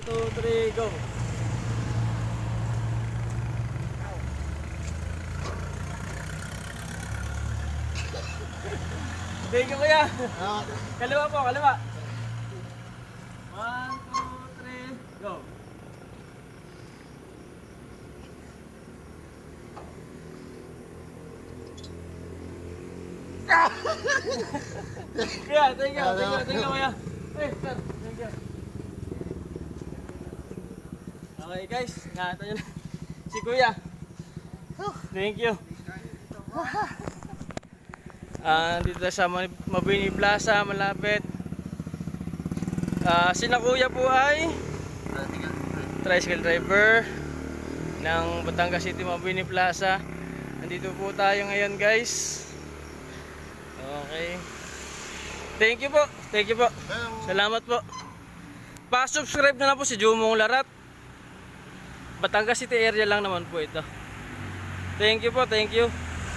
2, 3, go! Thank you kuya! Kaliwa po, kaliwa! 1, 2, 3, go! Kuya, thank you kuya! Hey, sir, thank you! Okay guys, ingatan nyo na si kuya. Thank you. Dito sa Mabini Plaza, malapit. Sina kuya po ay tricycle driver ng Batangas City, Mabini Plaza. Nandito po tayo ngayon guys. Okay. Thank you po. Thank you po. Salamat po. Pa-subscribe na lang po si Jumong Larat. Batangas City area lang naman po ito. Thank you po. Thank you.